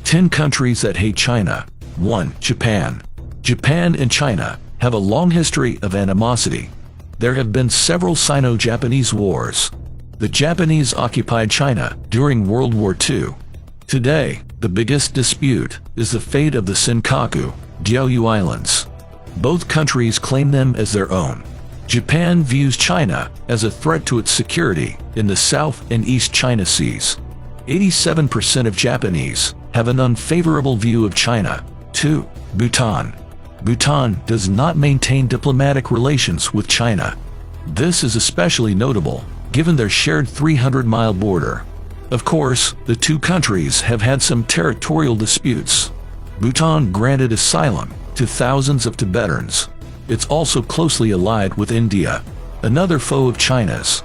10 countries that hate China. 1. Japan. Japan and China have a long history of animosity. There have been several Sino-Japanese wars. The Japanese occupied China during World War II. Today, the biggest dispute is the fate of the Senkaku, Diaoyu Islands. Both countries claim them as their own. Japan views China as a threat to its security in the South and East China Seas. 87% of Japanese have an unfavorable view of China. 2. Bhutan. Bhutan does not maintain diplomatic relations with China. This is especially notable given their shared 300-mile border. Of course, the two countries have had some territorial disputes. Bhutan granted asylum to thousands of Tibetans. It's also closely allied with India, another foe of China's.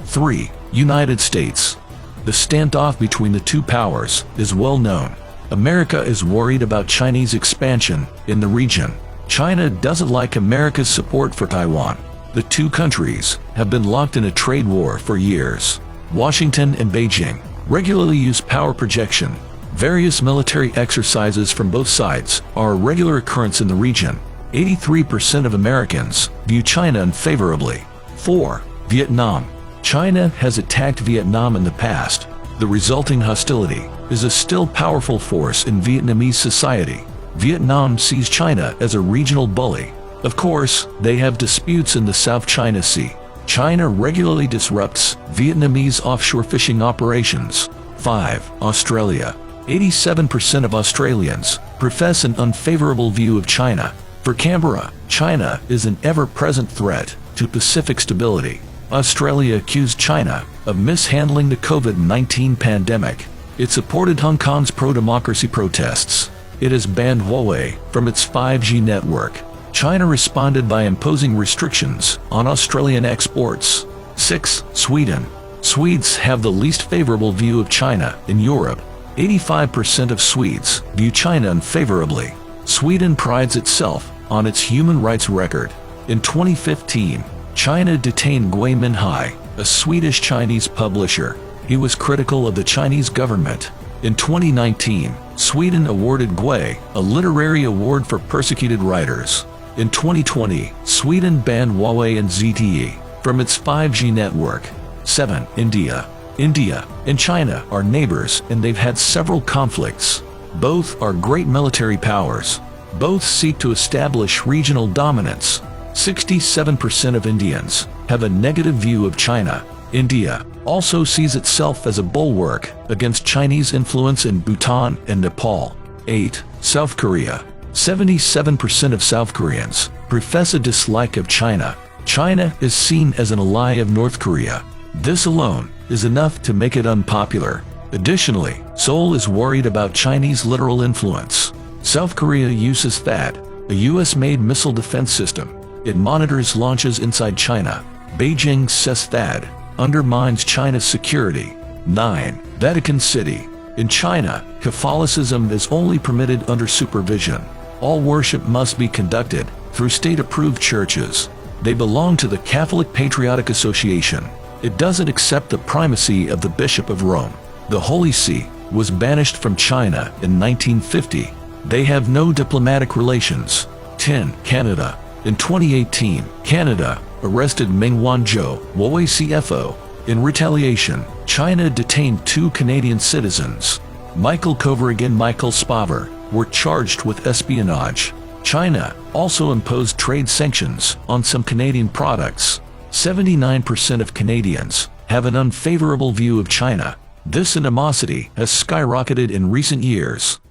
3. United States. The standoff between the two powers is well known. America is worried about Chinese expansion in the region. China doesn't like America's support for Taiwan. The two countries have been locked in a trade war for years. Washington and Beijing regularly use power projection. Various military exercises from both sides are a regular occurrence in the region. 83% of Americans view China unfavorably. 4. Vietnam. China has attacked Vietnam in the past. The resulting hostility is a still powerful force in Vietnamese society. Vietnam sees China as a regional bully. Of course, they have disputes in the South China Sea. China regularly disrupts Vietnamese offshore fishing operations. 5. Australia. 87% of Australians profess an unfavorable view of China. For Canberra, China is an ever-present threat to Pacific stability. Australia accused China of mishandling the COVID-19 pandemic. It supported Hong Kong's pro-democracy protests. It has banned Huawei from its 5G network. China responded by imposing restrictions on Australian exports. 6. Sweden. Swedes have the least favorable view of China in Europe. 85% of Swedes view China unfavorably. Sweden prides itself on its human rights record. In 2015, China detained Gui Minhai, a Swedish-Chinese publisher. He was critical of the Chinese government. In 2019, Sweden awarded Gui a literary award for persecuted writers. In 2020, Sweden banned Huawei and ZTE from its 5G network. 7. India. India and China are neighbors and they've had several conflicts. Both are great military powers. Both seek to establish regional dominance. 67% of Indians have a negative view of China. India also sees itself as a bulwark against Chinese influence in Bhutan and Nepal. 8. South Korea. 77% of South Koreans profess a dislike of China. China is seen as an ally of North Korea. This alone is enough to make it unpopular. Additionally, Seoul is worried about Chinese literal influence. South Korea uses THAAD, a US-made missile defense system. It monitors launches inside China. Beijing says THAAD undermines China's security. 9. Vatican City. In China, Catholicism is only permitted under supervision. All worship must be conducted through state-approved churches. They belong to the Catholic Patriotic Association. It doesn't accept the primacy of the Bishop of Rome. The Holy See was banished from China in 1950. They have no diplomatic relations. 10. Canada. In 2018, Canada arrested Meng Wanzhou, Huawei CFO. In retaliation, China detained 2 Canadian citizens. Michael Kovrig and Michael Spavor were charged with espionage. China also imposed trade sanctions on some Canadian products. 79% of Canadians have an unfavorable view of China. This animosity has skyrocketed in recent years.